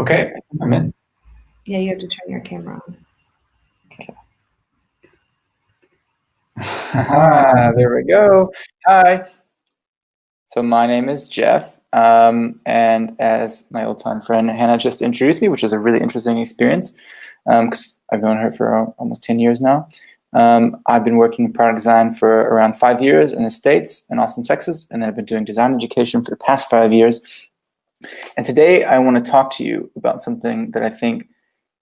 Okay, I'm in. Yeah, you have to turn your camera on. Okay. There we go. Hi. So my name is Jeff, and as my old-time friend Hannah just introduced me, which is a really interesting experience, because I've known her for almost 10 years now. I've been working in product design for around 5 years in the States, in Austin, Texas, and then I've been doing design education for the past 5 years. And today I want to talk to you about something that I think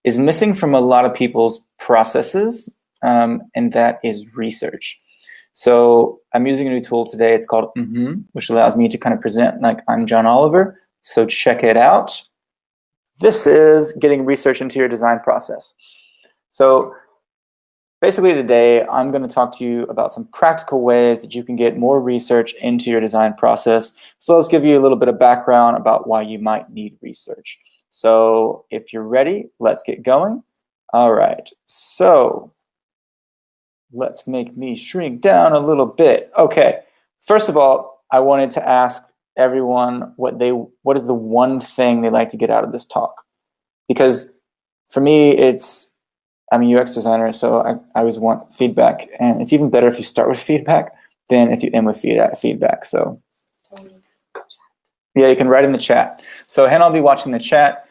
is missing from a lot of people's processes, and that is research. So I'm using a new tool today. It's called which allows me to kind of present like I'm John Oliver. So check it out. This is getting research into your design process. So basically today, I'm going to talk to you about some practical ways that you can get more research into your design process. So let's give you a little bit of background about why you might need research. So if you're ready, let's get going. All right, so let's make me shrink down a little bit. Okay, first of all, I wanted to ask everyone what is the one thing they like to get out of this talk? Because for me, I'm a UX designer, so I always want feedback, and it's even better if you start with feedback than if you end with feedback. So yeah, you can write in the chat. So Hannah will be watching the chat.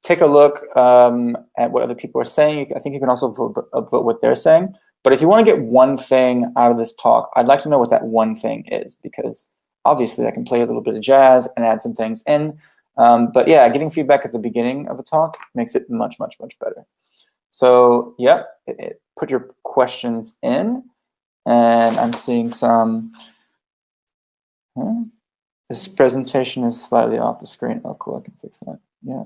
Take a look at what other people are saying. I think you can also vote what they're saying. But if you want to get one thing out of this talk, I'd like to know what that one thing is, because obviously I can play a little bit of jazz and add some things in. But yeah, getting feedback at the beginning of a talk makes it much, much, much better. So yeah, put your questions in, and I'm seeing some. This presentation is slightly off the screen. Oh, cool, I can fix that. Yeah.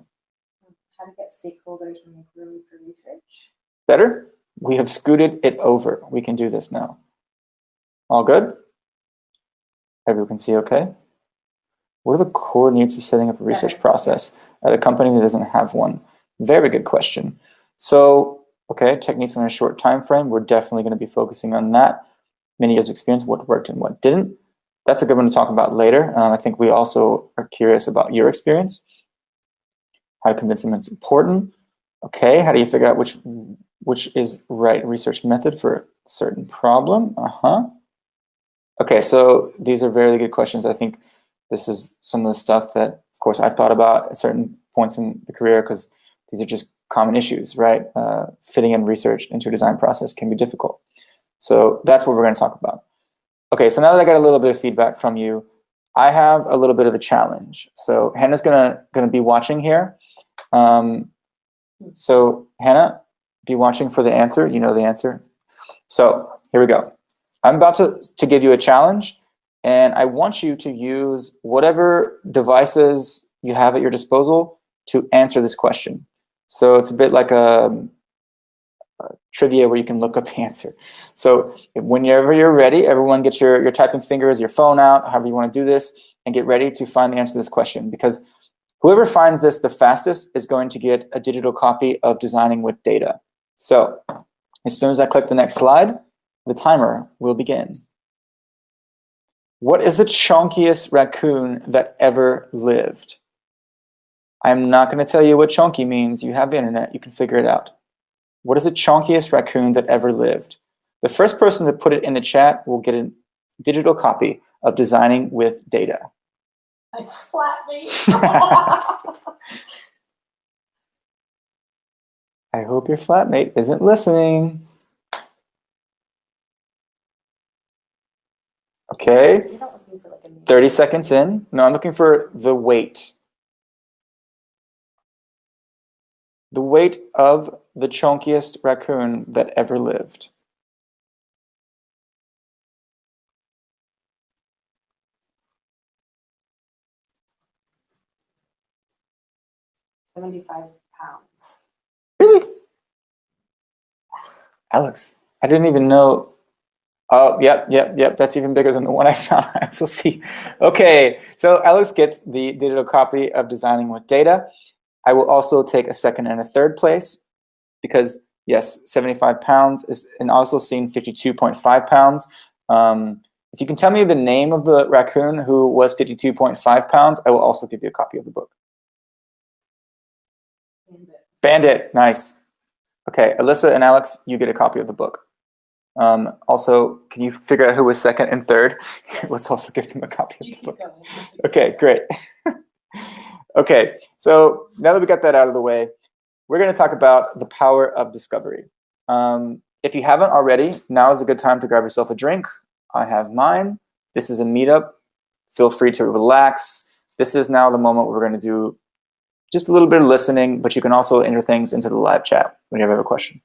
How to get stakeholders to make room for research. Better? We have scooted it over. We can do this now. All good? Everyone can see okay? What are the core needs of setting up a research process at a company that doesn't have one? Very good question. So, okay, techniques in a short time frame. We're definitely going to be focusing on that. Many years experience, what worked and what didn't. That's a good one to talk about later. I think we also are curious about your experience. How to convince them it's important. Okay, how do you figure out which is right research method for a certain problem? Okay, so these are very good questions. I think this is some of the stuff that, of course, I've thought about at certain points in the career, because these are just common issues, right? Fitting in research into a design process can be difficult. So that's what we're going to talk about. Okay, so now that I got a little bit of feedback from you, I have a little bit of a challenge. So Hannah's gonna be watching here. So Hannah, be watching for the answer. You know the answer. So here we go. I'm about to give you a challenge, and I want you to use whatever devices you have at your disposal to answer this question. So it's a bit like a trivia where you can look up the answer. So whenever you're ready, everyone get your typing fingers, your phone out, however you want to do this, and get ready to find the answer to this question, because whoever finds this the fastest is going to get a digital copy of Designing with Data. So as soon as I click the next slide, the timer will begin. What is the chunkiest raccoon that ever lived? I'm not going to tell you what chunky means. You have the internet. You can figure it out. What is the chunkiest raccoon that ever lived? The first person to put it in the chat will get a digital copy of Designing with Data. My flatmate. I hope your flatmate isn't listening. Okay, 30 seconds in. No, I'm looking for the weight. The weight of the chunkiest raccoon that ever lived. 75 pounds. Really? Alex, I didn't even know. Oh, yep. That's even bigger than the one I found. XLC. Okay, so Alex gets the digital copy of Designing with Data. I will also take a second and a third place, because yes, 75 pounds is, and also seen 52.5 pounds. If you can tell me the name of the raccoon who was 52.5 pounds, I will also give you a copy of the book. Bandit, nice. Okay, Alyssa and Alex, you get a copy of the book. Also, can you figure out who was second and third? Yes. Let's also give them a copy of the book. Going. Okay, great. Okay, so now that we got that out of the way, we're going to talk about the power of discovery. If you haven't already, now is a good time to grab yourself a drink. I have mine. This is a meetup. Feel free to relax. This is now the moment where we're going to do just a little bit of listening, but you can also enter things into the live chat when you have a question.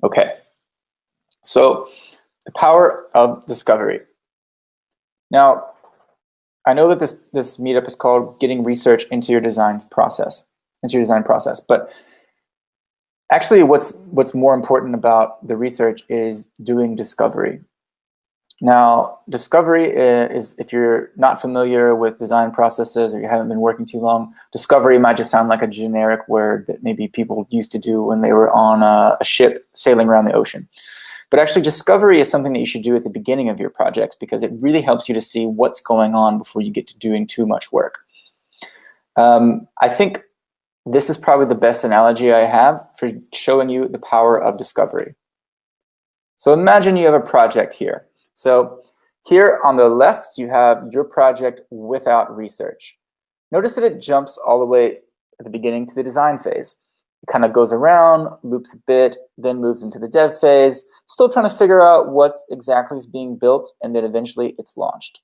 Okay, so the power of discovery. Now, I know that this meetup is called Getting Research into Your Design Process, but actually what's more important about the research is doing discovery. Now, discovery is, if you're not familiar with design processes or you haven't been working too long, discovery might just sound like a generic word that maybe people used to do when they were on a ship sailing around the ocean. But actually, discovery is something that you should do at the beginning of your projects because it really helps you to see what's going on before you get to doing too much work. I think this is probably the best analogy I have for showing you the power of discovery. So imagine you have a project here. So here on the left, you have your project without research. Notice that it jumps all the way at the beginning to the design phase. It kind of goes around, loops a bit, then moves into the dev phase, still trying to figure out what exactly is being built, and then eventually it's launched.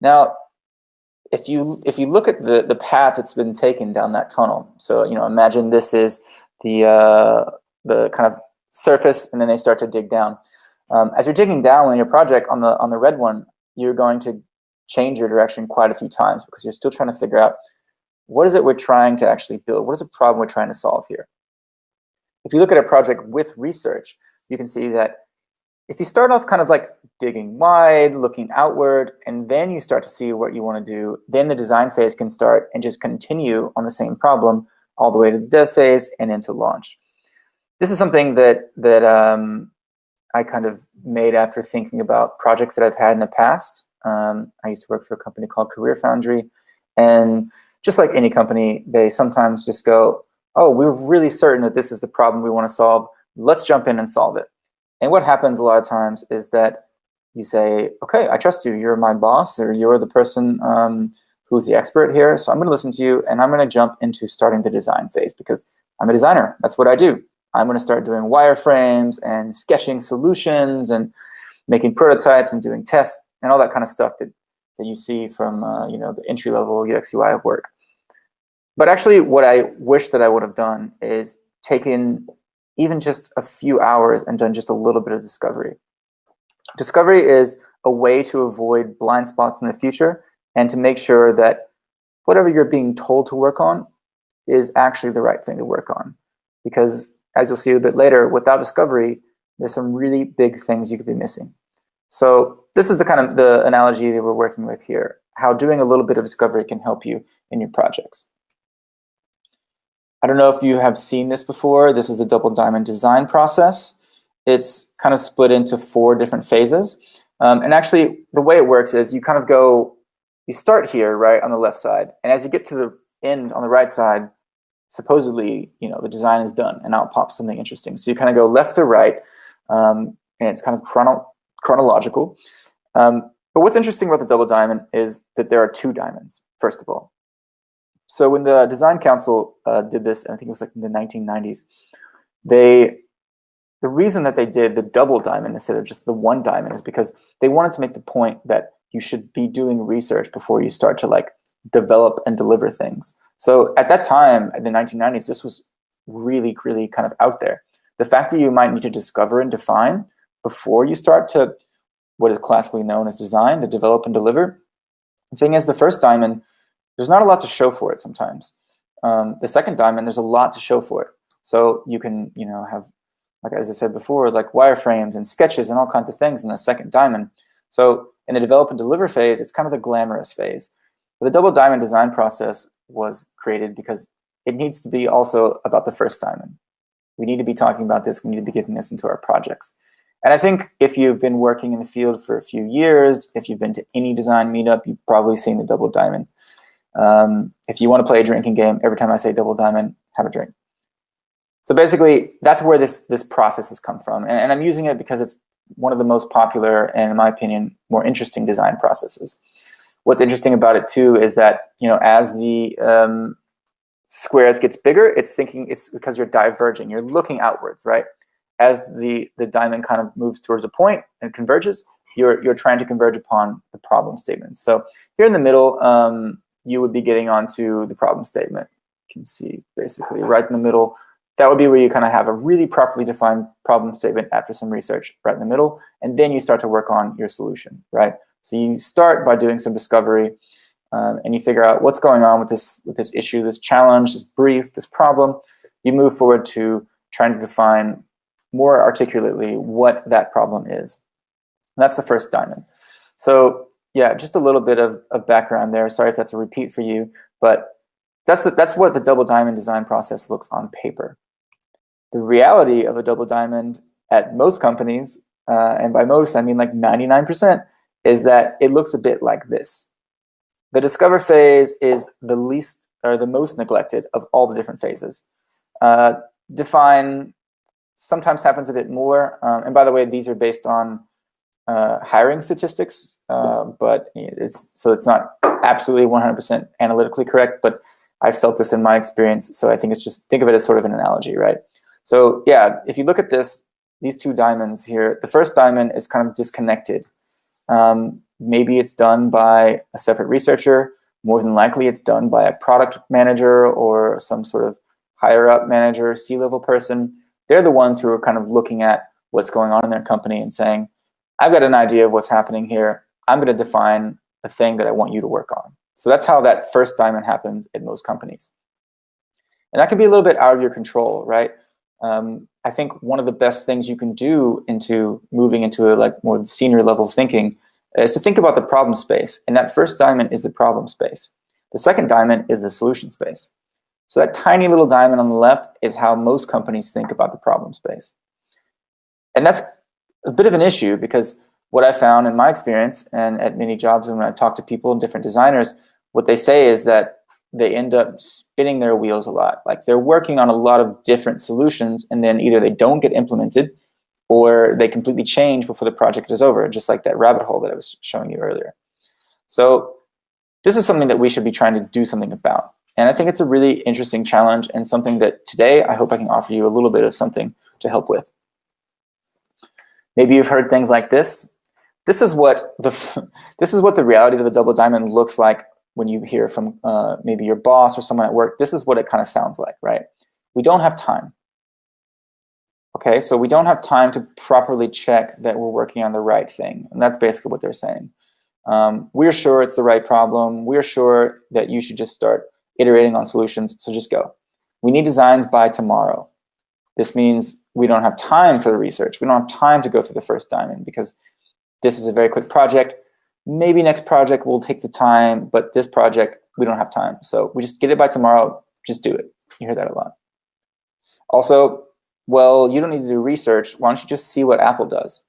Now, if you look at the path that's been taken down that tunnel, so imagine this is the kind of surface, and then they start to dig down. As you're digging down in your project on the red one, you're going to change your direction quite a few times because you're still trying to figure out what is it we're trying to actually build? What is the problem we're trying to solve here? If you look at a project with research, you can see that if you start off kind of like digging wide, looking outward, and then you start to see what you want to do, then the design phase can start and just continue on the same problem all the way to the dev phase and into launch. This is something that I kind of made after thinking about projects that I've had in the past. I used to work for a company called CareerFoundry, and just like any company, they sometimes just go, oh, we're really certain that this is the problem we want to solve. Let's jump in and solve it. And what happens a lot of times is that you say, okay, I trust you. You're my boss, or you're the person who's the expert here. So I'm going to listen to you, and I'm going to jump into starting the design phase because I'm a designer. That's what I do. I'm going to start doing wireframes and sketching solutions and making prototypes and doing tests and all that kind of stuff that you see from the entry-level UX UI work. But actually, what I wish that I would have done is taken even just a few hours and done just a little bit of discovery. Discovery is a way to avoid blind spots in the future and to make sure that whatever you're being told to work on is actually the right thing to work on. Because as you'll see a bit later, without discovery, there's some really big things you could be missing. So this is the kind of the analogy that we're working with here, how doing a little bit of discovery can help you in your projects. I don't know if you have seen this before. This is the double diamond design process. It's kind of split into 4 different phases. And actually, the way it works is you kind of go, you start here, right, on the left side. And as you get to the end on the right side, supposedly, the design is done, and out pops something interesting. So you kind of go left to right, and it's kind of chronological. But what's interesting about the double diamond is that there are 2 diamonds, first of all. So when the Design Council did this, and I think it was like in the 1990s, the reason that they did the double diamond instead of just the 1 diamond is because they wanted to make the point that you should be doing research before you start to like develop and deliver things. So at that time, in the 1990s, this was really, really kind of out there. The fact that you might need to discover and define before you start to what is classically known as design, to develop and deliver. The thing is, the first diamond, there's not a lot to show for it sometimes. The second diamond, there's a lot to show for it. So you can, have, like as I said before, like wireframes and sketches and all kinds of things in the second diamond. So in the develop and deliver phase, it's kind of the glamorous phase. But the double diamond design process was created because it needs to be also about the first diamond. We need to be talking about this. We need to be getting this into our projects. And I think if you've been working in the field for a few years, if you've been to any design meetup, you've probably seen the double diamond. If you want to play a drinking game, every time I say double diamond, have a drink. So basically, that's where this process has come from. And I'm using it because it's one of the most popular and, in my opinion, more interesting design processes. What's interesting about it, too, is that, as the squares gets bigger, it's because you're diverging. You're looking outwards, right? As the diamond kind of moves towards a point and converges, you're trying to converge upon the problem statement. So here in the middle, you would be getting onto the problem statement. You can see basically right in the middle. That would be where you kind of have a really properly defined problem statement after some research right in the middle, and then you start to work on your solution, right? So you start by doing some discovery, and you figure out what's going on with this issue, this challenge, this brief, this problem. You move forward to trying to define more articulately what that problem is. And that's the first diamond. So yeah, just a little bit of background there. Sorry if that's a repeat for you, but that's what the double diamond design process looks on paper. The reality of a double diamond at most companies, and by most I mean like 99%, is that it looks a bit like this. The discover phase is the least or the most neglected of all the different phases. Define sometimes happens a bit more, and by the way, these are based on hiring statistics, but it's not absolutely 100% analytically correct, but I felt this in my experience, so I think think of it as sort of an analogy, right? So yeah, if you look at these two diamonds here, the first diamond is kind of disconnected. Maybe it's done by a separate researcher. More than likely, it's done by a product manager or some sort of higher up manager, C-level person. They're the ones who are kind of looking at what's going on in their company and saying, I've got an idea of what's happening here. I'm going to define the thing that I want you to work on. So that's how that first diamond happens at most companies. And that can be a little bit out of your control, right? I think one of the best things you can do into moving into a more senior level thinking is to think about the problem space. And that first diamond is the problem space. The second diamond is the solution space. So that tiny little diamond on the left is how most companies think about the problem space. And that's a bit of an issue because what I found in my experience and at many jobs and when I talk to people and different designers, what they say is that they end up spinning their wheels a lot. Like they're working on a lot of different solutions and then either they don't get implemented or they completely change before the project is over, just like that rabbit hole that I was showing you earlier. So this is something that we should be trying to do something about. And I think it's a really interesting challenge and something that today I hope I can offer you a little bit of something to help with. Maybe you've heard things like this. This is what the reality of a double diamond looks like when you hear from maybe your boss or someone at work. This is what it kind of sounds like, right? We don't have time. Okay, so we don't have time to properly check that we're working on the right thing. And that's basically what they're saying. We're sure it's the right problem. We're sure that you should just start iterating on solutions, so just go. We need designs by tomorrow. This means we don't have time for the research. We don't have time to go through the first diamond because this is a very quick project. Maybe next project will take the time, but this project, we don't have time. So we just get it by tomorrow, just do it. You hear that a lot. Also, well, you don't need to do research. Why don't you just see what Apple does?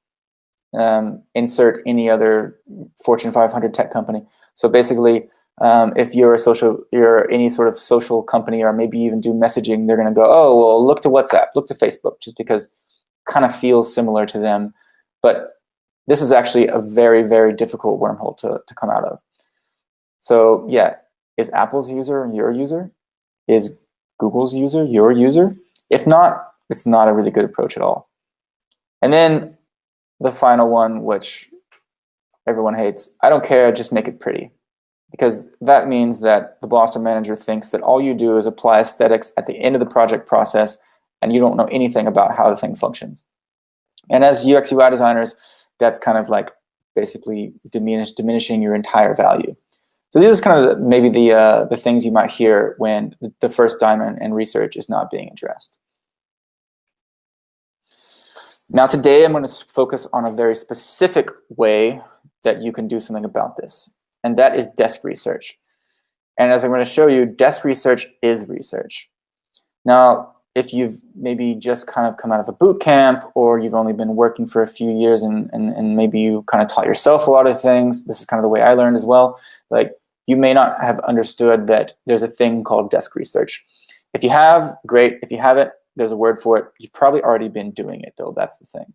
Insert any other Fortune 500 tech company. So basically, if you're any sort of social company or maybe even do messaging, they're going to go, oh, well, look to WhatsApp, look to Facebook, just because it kind of feels similar to them. But this is actually a very, very difficult wormhole to come out of. So yeah, is Apple's user your user? Is Google's user your user? If not, it's not a really good approach at all. And then the final one, which everyone hates, I don't care, just make it pretty. Because that means that the boss or manager thinks that all you do is apply aesthetics at the end of the project process and you don't know anything about how the thing functions. And as UX UI designers, that's kind of like basically diminishing your entire value. So this is kind of maybe the things you might hear when the first diamond in research is not being addressed. Now today I'm going to focus on a very specific way that you can do something about this, and that is desk research. And as I'm going to show you, desk research is research. Now, if you've maybe just kind of come out of a boot camp or you've only been working for a few years and maybe you kind of taught yourself a lot of things, this is kind of the way I learned as well. Like you may not have understood that there's a thing called desk research. If you have, great. If you haven't, there's a word for it. You've probably already been doing it, though. That's the thing.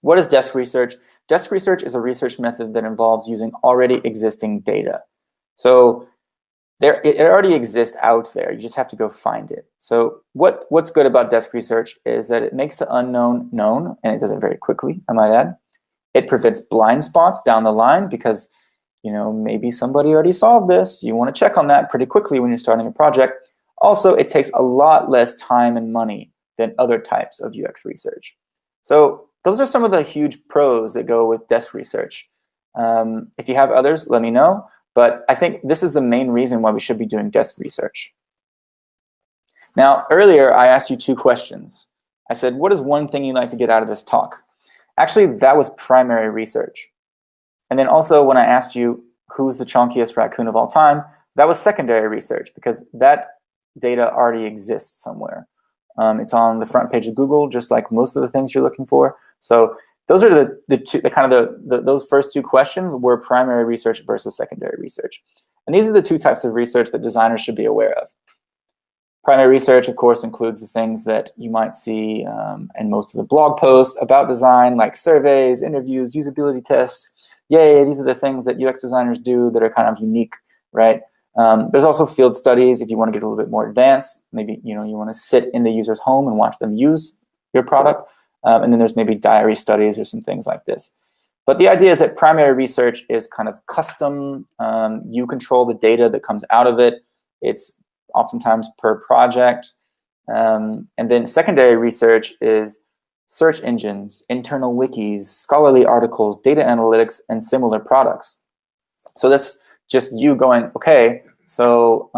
What is desk research? Desk research is a research method that involves using already existing data. So it already exists out there. You just have to go find it. So what's good about desk research is that it makes the unknown known, and it does it very quickly, I might add. It prevents blind spots down the line because, you know, maybe somebody already solved this. You want to check on that pretty quickly when you're starting a project. Also, it takes a lot less time and money than other types of UX research. So those are some of the huge pros that go with desk research. If you have others, let me know. But I think this is the main reason why we should be doing desk research. Now, earlier, I asked you 2 questions. I said, what is one thing you'd like to get out of this talk? Actually, that was primary research. And then also, when I asked you, who's the chunkiest raccoon of all time, that was secondary research, because that data already exists somewhere. It's on the front page of Google, just like most of the things you're looking for. So those are those first 2 questions were primary research versus secondary research. And these are the 2 types of research that designers should be aware of. Primary research, of course, includes the things that you might see in most of the blog posts about design, like surveys, interviews, usability tests. Yay, these are the things that UX designers do that are kind of unique, right? There's also field studies if you want to get a little bit more advanced. Maybe you want to sit in the user's home and watch them use your product. And then there's maybe diary studies or some things like this. But the idea is that primary research is kind of custom. You control the data that comes out of it. It's oftentimes per project. And then secondary research is search engines, internal wikis, scholarly articles, data analytics, and similar products. So that's just you going, okay, so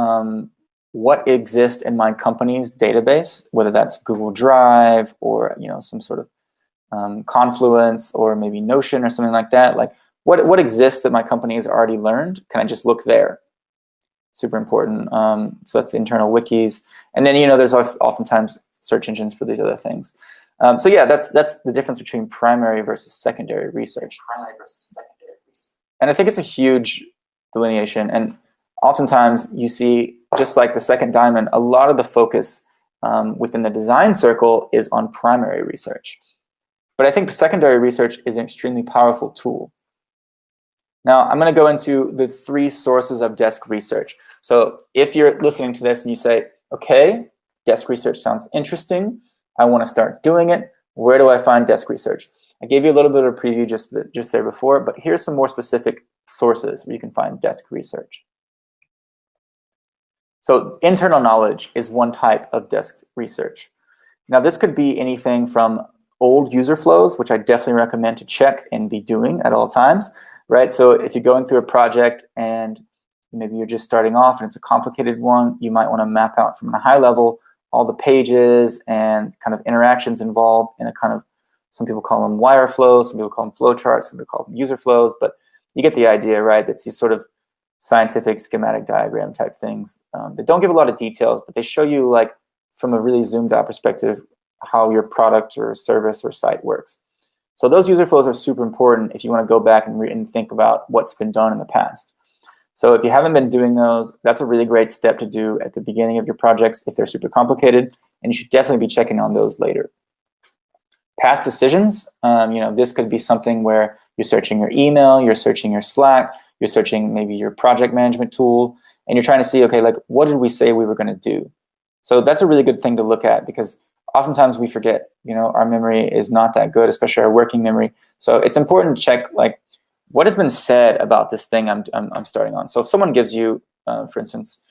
what exists in my company's database, whether that's Google Drive or some sort of Confluence or maybe Notion or something like that. Like what exists that my company has already learned? Can I just look there? Super important. So that's the internal wikis. And then there's oftentimes search engines for these other things. So yeah, that's the difference between primary versus secondary research. And I think it's a huge delineation. And oftentimes you see, just like the second diamond, a lot of the focus within the design circle is on primary research. But I think secondary research is an extremely powerful tool. Now, I'm going to go into the 3 sources of desk research. So if you're listening to this and you say, okay, desk research sounds interesting, I want to start doing it, where do I find desk research? I gave you a little bit of a preview just there before, but here's some more specific sources where you can find desk research. So internal knowledge is one type of desk research. Now, this could be anything from old user flows, which I definitely recommend to check and be doing at all times, right? So if you're going through a project and maybe you're just starting off and it's a complicated one, you might want to map out from a high level all the pages and kind of interactions involved in a kind of, some people call them wire flows, some people call them flow charts, some people call them user flows, but you get the idea, right? That's these sort of scientific schematic diagram type things that don't give a lot of details, but they show you, like, from a really zoomed out perspective, how your product or service or site works. So those user flows are super important if you want to go back and think about what's been done in the past. So if you haven't been doing those, that's a really great step to do at the beginning of your projects if they're super complicated, and you should definitely be checking on those later. Past decisions, this could be something where you're searching your email, you're searching your Slack, you're searching maybe your project management tool, and you're trying to see, okay, like, what did we say we were going to do? So that's a really good thing to look at, because oftentimes we forget, our memory is not that good, especially our working memory. So it's important to check, like, what has been said about this thing I'm starting on. So if someone gives you, for instance,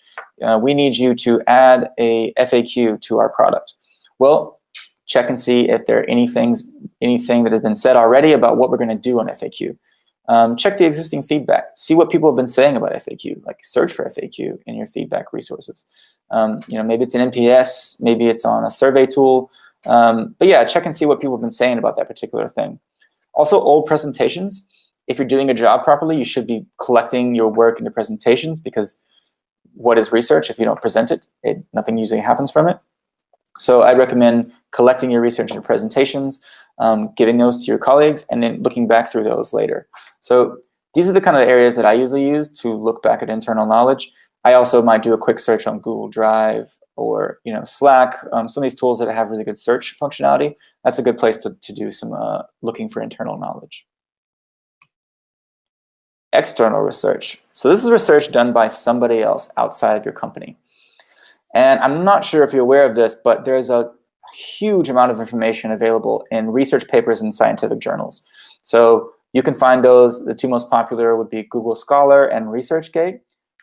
we need you to add a FAQ to our product. Well, check and see if there are anything that has been said already about what we're going to do on FAQ. Check the existing feedback. See what people have been saying about FAQ. Like, search for FAQ in your feedback resources. Maybe it's an NPS, maybe it's on a survey tool. But yeah, check and see what people have been saying about that particular thing. Also, old presentations. If you're doing a job properly, you should be collecting your work into presentations, because what is research if you don't present it? Nothing usually happens from it. So I recommend collecting your research into presentations, giving those to your colleagues, and then looking back through those later. So These are the kind of areas that I usually use to look back at internal knowledge. I also might do a quick search on Google Drive or Slack, some of these tools that have really good search functionality. That's a good place to do some looking for internal knowledge. External research. So this is research done by somebody else outside of your company. And I'm not sure if you're aware of this, but there's a huge amount of information available in research papers and scientific journals. So you can find those. The two most popular would be Google Scholar and ResearchGate.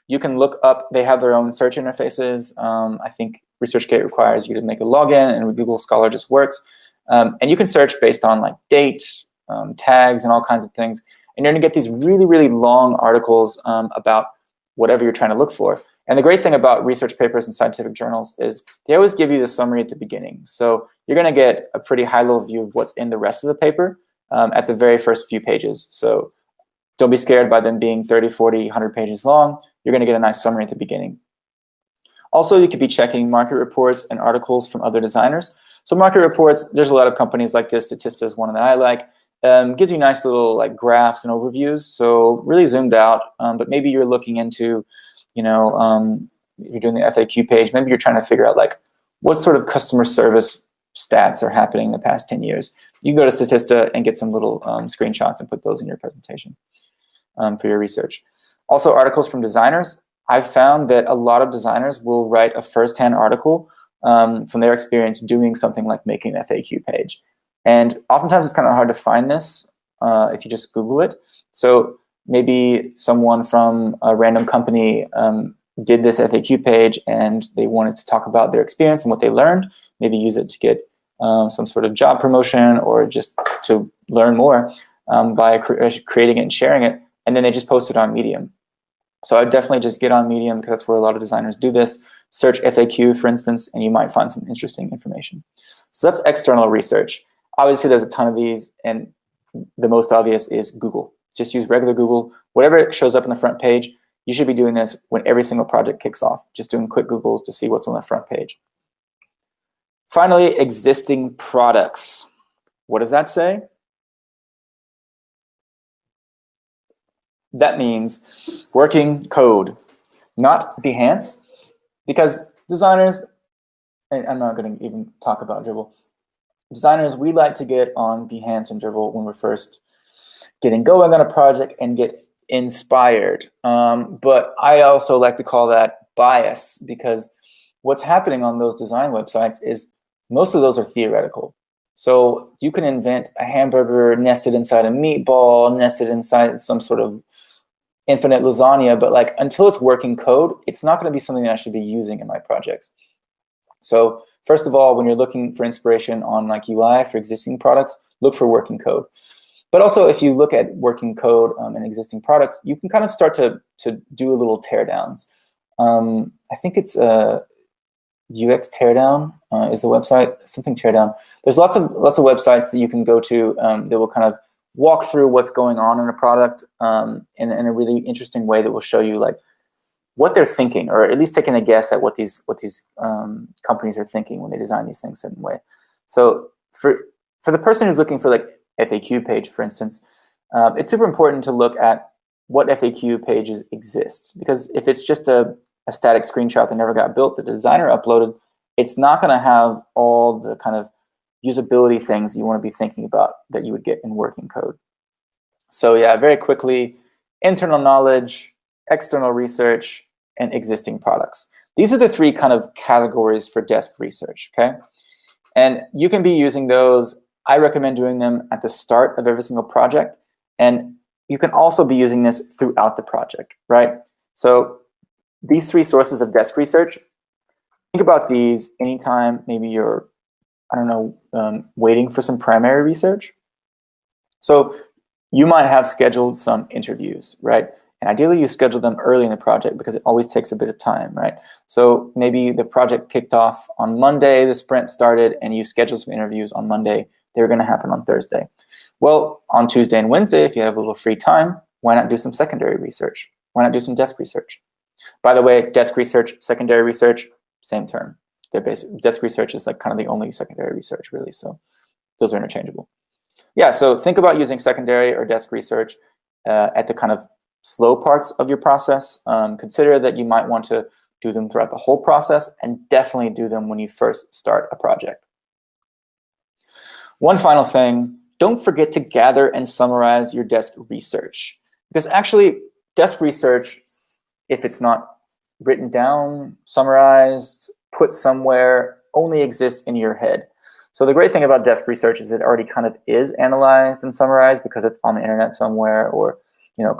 You can look up, they have their own search interfaces. I think ResearchGate requires you to make a login, and Google Scholar just works. And you can search based on like date, tags, and all kinds of things. And you're gonna get these really, really long articles about whatever you're trying to look for. And the great thing about research papers and scientific journals is they always give you the summary at the beginning. So you're gonna get a pretty high-level view of what's in the rest of the paper at the very first few pages. So don't be scared by them being 30, 40, 100 pages long. You're gonna get a nice summary at the beginning. Also, you could be checking market reports and articles from other designers. So market reports, there's a lot of companies like this. Statista is one that I like. Gives you nice little like graphs and overviews. So really zoomed out, but maybe you're looking into, you're doing the FAQ page. Maybe you're trying to figure out like what sort of customer service stats are happening in the past 10 years. You can go to Statista and get some little screenshots and put those in your presentation for your research. Also, articles from designers. I've found that a lot of designers will write a first-hand article from their experience doing something like making an FAQ page. And oftentimes it's kind of hard to find this if you just Google it. So maybe someone from a random company did this FAQ page and they wanted to talk about their experience and what they learned, maybe use it to get some sort of job promotion or just to learn more by creating it and sharing it. And then they just post it on Medium. So I'd definitely just get on Medium because that's where a lot of designers do this. Search FAQ, for instance, and you might find some interesting information. So that's external research. Obviously, there's a ton of these, and the most obvious is Google. Just use regular Google. Whatever shows up on the front page, you should be doing this when every single project kicks off, just doing quick Googles to see what's on the front page. Finally, existing products. What does that say? That means working code, not Behance, because designers, and I'm not going to even talk about Dribble. Designers, we like to get on Behance and Dribble when we're first getting going on a project and get inspired. But I also like to call that bias, because what's happening on those design websites is most of those are theoretical. So you can invent a hamburger nested inside a meatball, nested inside some sort of infinite lasagna, but like until it's working code, it's not going to be something that I should be using in my projects. So first of all, when you're looking for inspiration on like UI for existing products, look for working code. But also, if you look at working code in existing products, you can kind of start to do a little teardowns. I think it's UX Teardown is the website, something Teardown. There's lots of websites that you can go to that will kind of walk through what's going on in a product in a really interesting way that will show you like what they're thinking, or at least taking a guess at what these companies are thinking when they design these things a certain way. So for the person who's looking for like FAQ page, for instance, it's super important to look at what FAQ pages exist, because if it's just a static screenshot that never got built that the designer uploaded, it's not going to have all the kind of usability things you want to be thinking about that you would get in working code. So yeah, very quickly, internal knowledge, external research, and existing products. These are the three kind of categories for desk research, okay? And you can be using those. I recommend doing them at the start of every single project. And you can also be using this throughout the project, right? So these three sources of desk research, think about these anytime maybe you're, I don't know, waiting for some primary research. So you might have scheduled some interviews, right? And ideally you schedule them early in the project because it always takes a bit of time, right? So maybe the project kicked off on Monday, the sprint started, and you scheduled some interviews on Monday. They're going to happen on Thursday. Well, on Tuesday and Wednesday, if you have a little free time, why not do some secondary research? Why not do some desk research? By the way, desk research, secondary research, same term. They're basic. Desk research is like kind of the only secondary research, really. So those are interchangeable. Yeah, so think about using secondary or desk research. at the kind of slow parts of your process. Consider that you might want to do them throughout the whole process, and definitely do them when you first start a project. One final thing, don't forget to gather and summarize your desk research. Because actually, desk research, if it's not written down, summarized, put somewhere, only exists in your head. So the great thing about desk research is it already kind of is analyzed and summarized because it's on the internet somewhere or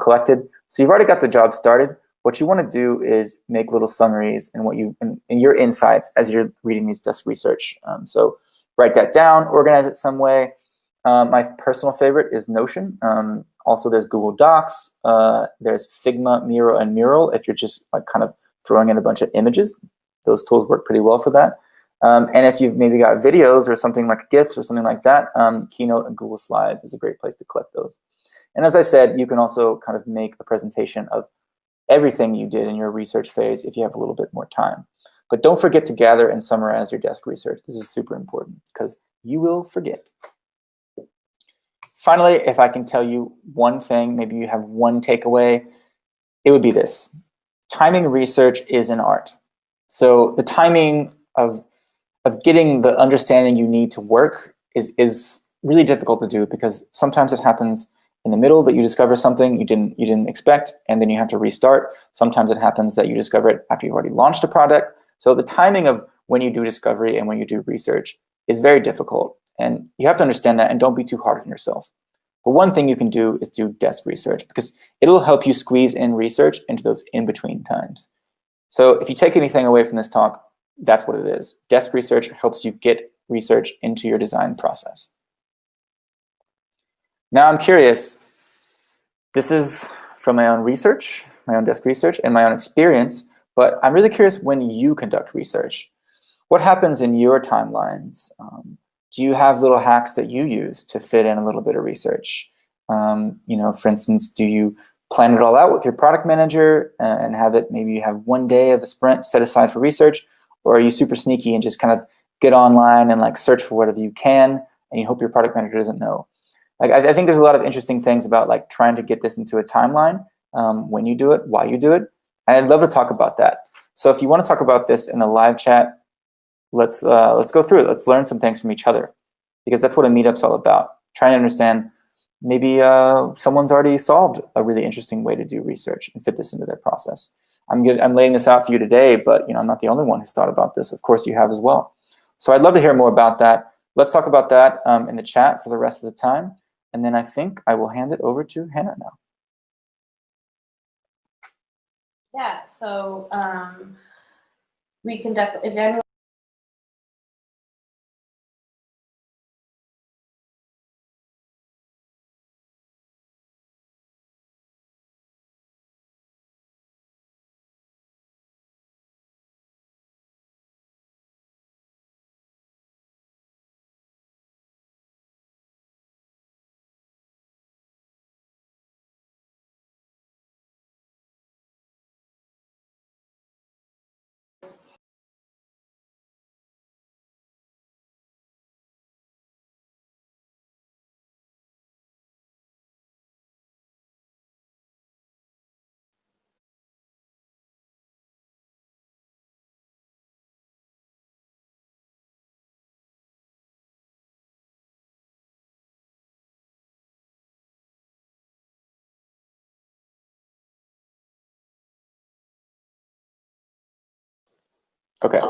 collected. So you've already got the job started. What you want to do is make little summaries and your insights as you're reading these desk research. So write that down, organize it some way. My personal favorite is Notion. Also, there's Google Docs. There's Figma, Miro, and Mural. If you're just like kind of throwing in a bunch of images, those tools work pretty well for that. And if you've maybe got videos or something like GIFs or something like that, Keynote and Google Slides is a great place to collect those. And as I said, you can also kind of make a presentation of everything you did in your research phase if you have a little bit more time. But don't forget to gather and summarize your desk research. This is super important because you will forget. Finally, if I can tell you one thing, maybe you have one takeaway, it would be this. Timing research is an art. So the timing of getting the understanding you need to work is really difficult to do because sometimes it happens in the middle that you discover something you didn't expect, and then you have to restart. Sometimes it happens that you discover it after you've already launched a product. So the timing of when you do discovery and when you do research is very difficult, and you have to understand that and don't be too hard on yourself. But one thing you can do is do desk research because it'll help you squeeze in research into those in-between times. So if you take anything away from this talk, that's what it is. Desk research helps you get research into your design process. Now I'm curious, this is from my own research, my own desk research, and my own experience, but I'm really curious when you conduct research. What happens in your timelines? Do you have little hacks that you use to fit in a little bit of research? For instance, do you plan it all out with your product manager and have it, maybe you have one day of a sprint set aside for research, or are you super sneaky and just kind of get online and like search for whatever you can and you hope your product manager doesn't know? Like, I think there's a lot of interesting things about like trying to get this into a timeline, when you do it, why you do it. And I'd love to talk about that. So if you want to talk about this in the live chat, let's go through it. Let's learn some things from each other, because that's what a meetup's all about. Trying to understand maybe someone's already solved a really interesting way to do research and fit this into their process. I'm laying this out for you today, but I'm not the only one who's thought about this. Of course, you have as well. So I'd love to hear more about that. Let's talk about that in the chat for the rest of the time. And then I think I will hand it over to Hannah now. Yeah, so we can definitely, if anyone Okay.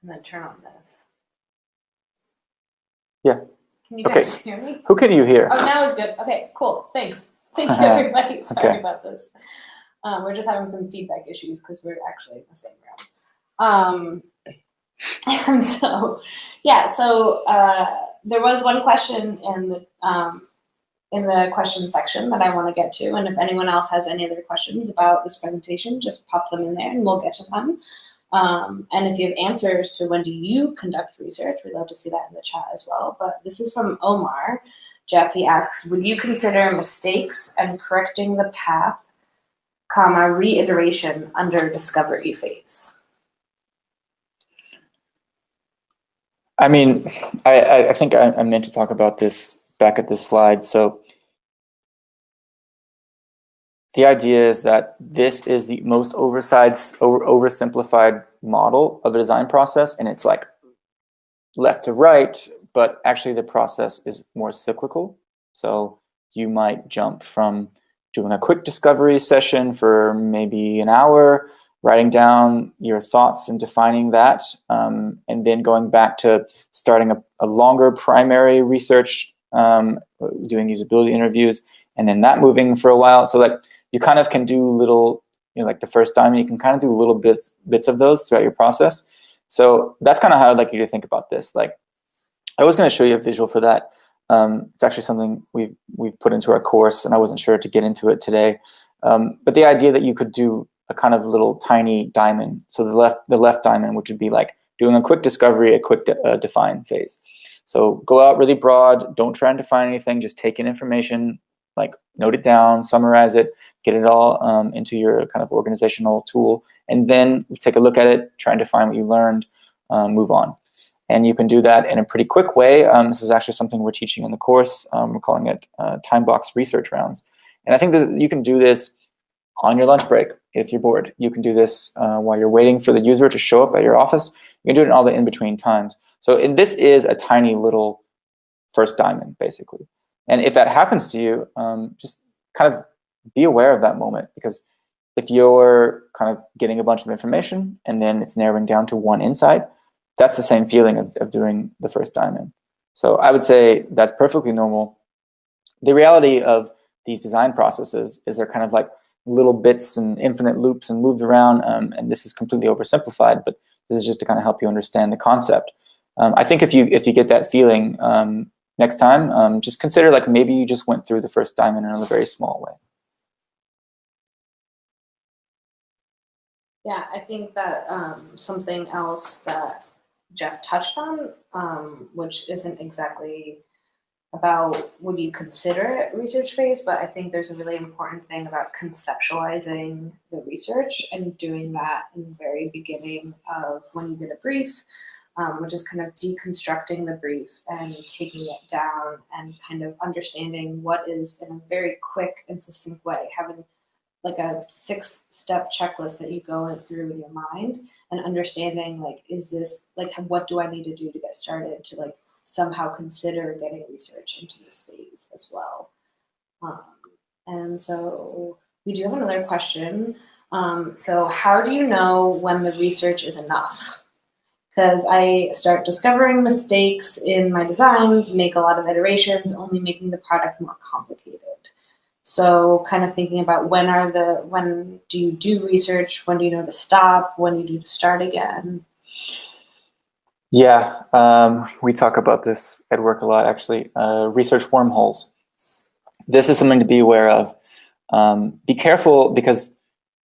and then turn on this. Yeah. Can you guys hear me? Who can you hear? Oh, now it's good. Okay, cool. Thanks. Thank you, everybody. Sorry Okay. about this. We're just having some feedback issues because we're actually in the same room. And so, yeah, so there was one question in the question section that I want to get to. And if anyone else has any other questions about this presentation, just pop them in there and we'll get to them. And if you have answers to when do you conduct research, we'd love to see that in the chat as well. But this is from Omar. Jeff, he asks, would you consider mistakes and correcting the path reiteration under discovery phase? I mean, I think I meant to talk about this back at this slide. So the idea is that this is the most oversimplified model of a design process, and it's like left to right, but actually the process is more cyclical. So you might jump from doing a quick discovery session for maybe an hour, writing down your thoughts and defining that, and then going back to starting a longer primary research, doing usability interviews, and then that moving for a while. So like you kind of can do little, like the first time, you can kind of do little bits of those throughout your process. So that's kind of how I'd like you to think about this. Like I was going to show you a visual for that. It's actually something we've put into our course, and I wasn't sure to get into it today. But the idea that you could do a kind of little tiny diamond. So the left diamond, which would be like doing a quick discovery, a quick define phase. So go out really broad. Don't try and define anything. Just take in information, like note it down, summarize it, get it all into your kind of organizational tool, and then take a look at it, try and define what you learned, move on. And you can do that in a pretty quick way. This is actually something we're teaching in the course. We're calling it time box research rounds. And I think that you can do this on your lunch break if you're bored. You can do this while you're waiting for the user to show up at your office. You can do it in all the in-between times. So this is a tiny little first diamond, basically. And if that happens to you, just kind of be aware of that moment, because if you're kind of getting a bunch of information and then it's narrowing down to one insight, that's the same feeling of doing the first diamond. So I would say that's perfectly normal. The reality of these design processes is they're kind of like little bits and infinite loops and moved around, and this is completely oversimplified, but this is just to kind of help you understand the concept. I think if you get that feeling next time, just consider like maybe you just went through the first diamond in a very small way. Yeah, I think that something else that Jeff touched on, which isn't exactly about what you consider research phase, but I think there's a really important thing about conceptualizing the research and doing that in the very beginning of when you get a brief, which is kind of deconstructing the brief and taking it down and kind of understanding what is, in a very quick and succinct way, having like a 6-step checklist that you go through in your mind and understanding like, is this like, what do I need to do to get started to like somehow consider getting research into this phase as well. And so we do have another question. So how do you know when the research is enough? Because I start discovering mistakes in my designs, make a lot of iterations, only making the product more complicated. So kind of thinking about when do you do research? When do you know to stop? When do you do to start again? Yeah, we talk about this at work a lot, actually. Research wormholes. This is something to be aware of. Be careful, because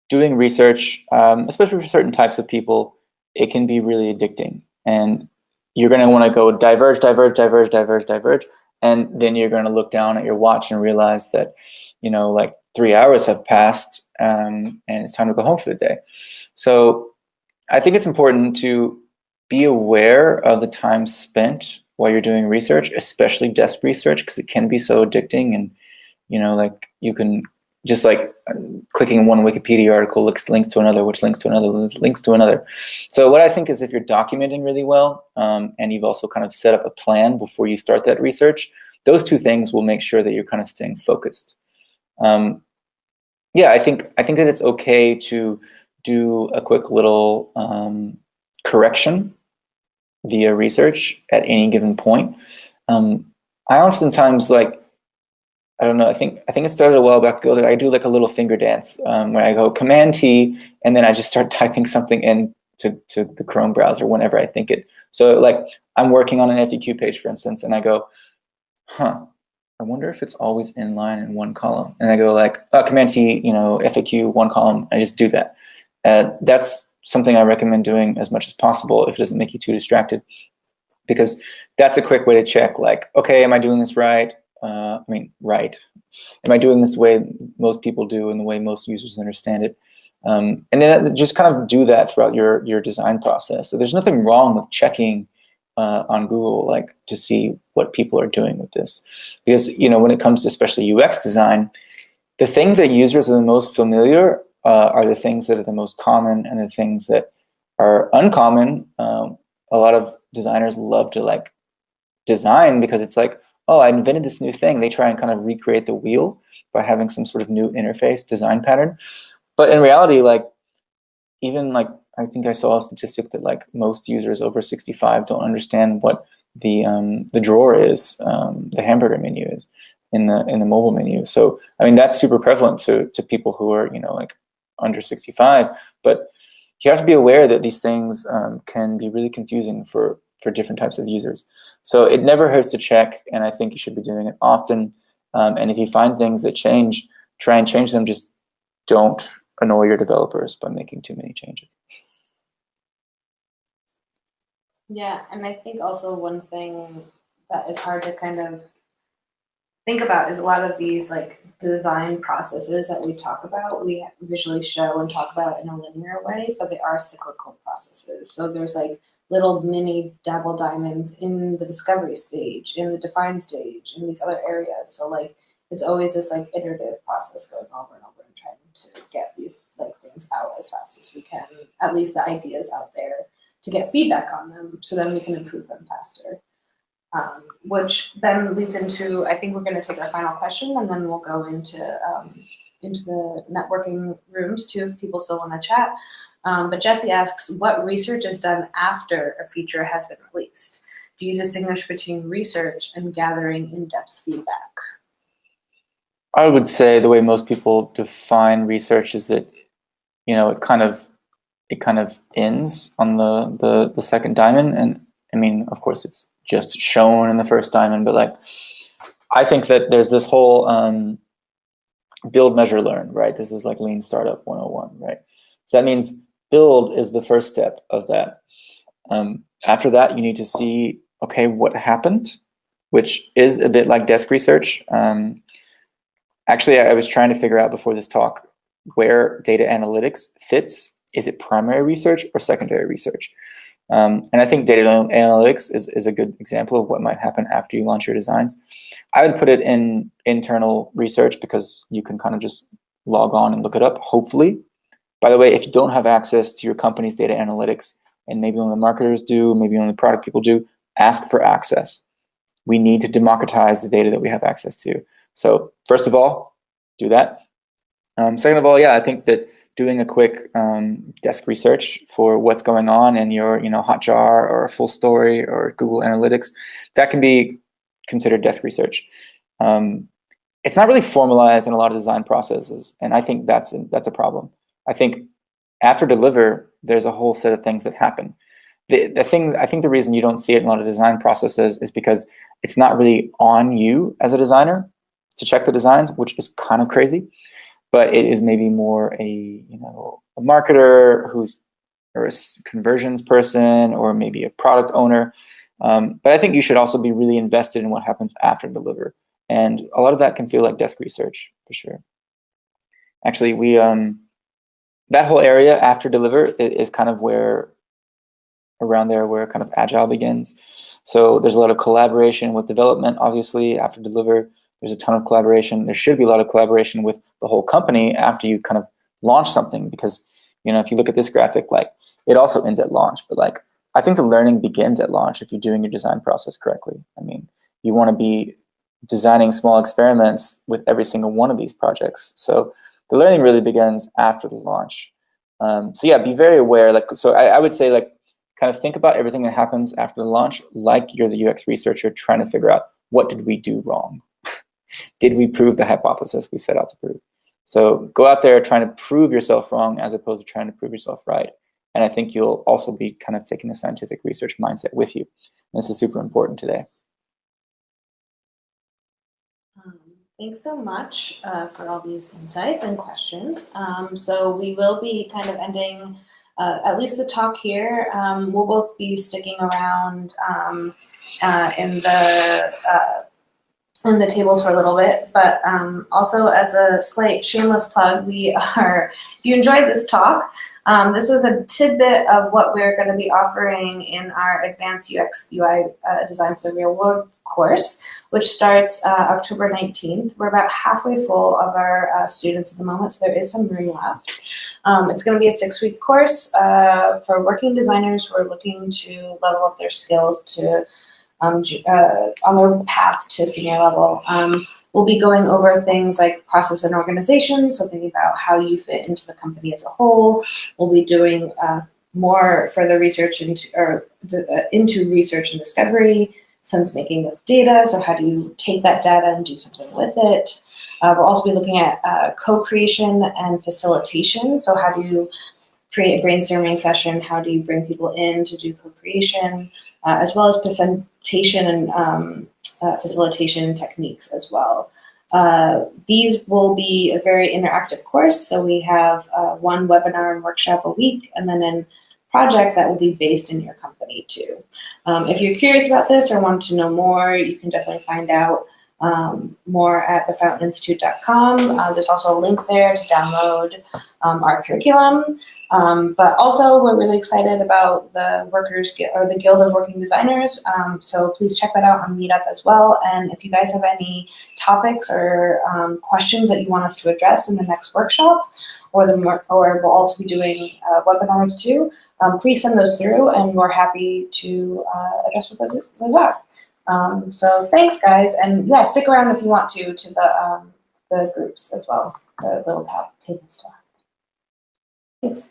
doing research, especially for certain types of people, it can be really addicting. And you're going to want to go diverge, diverge, diverge, diverge, diverge. And then you're going to look down at your watch and realize that, like 3 hours have passed, and it's time to go home for the day. So I think it's important to be aware of the time spent while you're doing research, especially desk research, because it can be so addicting. And, like you can just like clicking one Wikipedia article links to another, which links to another, links to another. So what I think is if you're documenting really well, and you've also kind of set up a plan before you start that research, those two things will make sure that you're kind of staying focused. Yeah, I think that it's okay to do a quick little correction via research at any given point. I oftentimes I don't know, I think it started a while back ago that I do like a little finger dance where I go Command T and then I just start typing something in to the Chrome browser whenever I think it. So like I'm working on an FAQ page, for instance, and I go, I wonder if it's always in line in one column. And I go like, Command T, FAQ, one column. I just do that. That's something I recommend doing as much as possible if it doesn't make you too distracted, because that's a quick way to check like, okay, am I doing this right? right? Am I doing this the way most people do and the way most users understand it? And then just kind of do that throughout your design process. So there's nothing wrong with checking on Google, like, to see what people are doing with this. Because, when it comes to especially UX design, the thing that users are the most familiar are the things that are the most common, and the things that are uncommon, a lot of designers love to like design because it's like, oh, I invented this new thing. They try and kind of recreate the wheel by having some sort of new interface design pattern. But in reality, like, even like, I think I saw a statistic that like most users over 65 don't understand what the drawer is, the hamburger menu is in the mobile menu. So I mean, that's super prevalent to people who are like under 65. But you have to be aware that these things can be really confusing for different types of users. So it never hurts to check, and I think you should be doing it often. And if you find things that change, try and change them. Just don't annoy your developers by making too many changes. Yeah, and I think also one thing that is hard to kind of think about is a lot of these like design processes that we talk about, we visually show and talk about in a linear way, but they are cyclical processes. So there's like little mini double diamonds in the discovery stage, in the define stage, in these other areas. So like it's always this like iterative process going over and over and trying to get these like things out as fast as we can, at least the ideas out there, to get feedback on them so then we can improve them faster. Which then leads into, I think we're going to take our final question, and then we'll go into the networking rooms too if people still want to chat. But Jesse asks, what research is done after a feature has been released? Do you distinguish between research and gathering in-depth feedback? I would say the way most people define research is that it kind of ends on the second diamond. And I mean, of course, it's just shown in the first diamond, but like, I think that there's this whole build, measure, learn, right? This is like Lean Startup 101, right? So that means build is the first step of that. After that, you need to see, okay, what happened, which is a bit like desk research. Actually, I was trying to figure out before this talk where data analytics fits. Is it primary research or secondary research? And I think data analytics is a good example of what might happen after you launch your designs. I would put it in internal research because you can kind of just log on and look it up, hopefully. By the way, if you don't have access to your company's data analytics, and maybe only the marketers do, maybe only product people do, ask for access. We need to democratize the data that we have access to. So first of all, do that. Second of all, yeah, I think that doing a quick desk research for what's going on in your Hotjar or Full Story or Google Analytics, that can be considered desk research. It's not really formalized in a lot of design processes, and I think that's a problem. I think after deliver, there's a whole set of things that happen. I think the reason you don't see it in a lot of design processes is because it's not really on you as a designer to check the designs, which is kind of crazy. But it is maybe more a marketer or a conversions person, or maybe a product owner. But I think you should also be really invested in what happens after deliver, and a lot of that can feel like desk research for sure. Actually, we that whole area after deliver is kind of around there where kind of agile begins. So there's a lot of collaboration with development, obviously after deliver. There's a ton of collaboration. There should be a lot of collaboration with the whole company after you kind of launch something, because if you look at this graphic, like, it also ends at launch. But like, I think the learning begins at launch if you're doing your design process correctly. I mean, you want to be designing small experiments with every single one of these projects. So the learning really begins after the launch. So yeah, be very aware. Like, so I would say, like, kind of think about everything that happens after the launch like you're the UX researcher trying to figure out, what did we do wrong? Did we prove the hypothesis we set out to prove? So go out there trying to prove yourself wrong as opposed to trying to prove yourself right. And I think you'll also be kind of taking a scientific research mindset with you. And this is super important today. Thanks so much for all these insights and questions. So we will be kind of ending at least the talk here. We'll both be sticking around in the in the tables for a little bit, but also as a slight shameless plug, if you enjoyed this talk, this was a tidbit of what we're going to be offering in our Advanced UX UI Design for the Real World course, which starts October 19th. We're about halfway full of our students at the moment, so there is some room left. It's going to be a 6-week course for working designers who are looking to level up their skills to on their path to senior level. We'll be going over things like process and organization, so thinking about how you fit into the company as a whole. We'll be doing more further research into research and discovery, sense making with data, so how do you take that data and do something with it. We'll also be looking at co-creation and facilitation, so how do you create a brainstorming session, how do you bring people in to do co-creation, as well as presentation and facilitation techniques as well. These will be a very interactive course, so we have one webinar and workshop a week, and then a project that will be based in your company too. If you're curious about this or want to know more, you can definitely find out more at thefountainainstitute.com. There's also a link there to download our curriculum. But also, we're really excited about the the Guild of Working Designers. So please check that out on Meetup as well. And if you guys have any topics or questions that you want us to address in the next workshop, or we'll also be doing webinars too, please send those through, and we're happy to address what those are. So thanks, guys, and yeah, stick around if you want to the groups as well, the little table stuff. Thanks.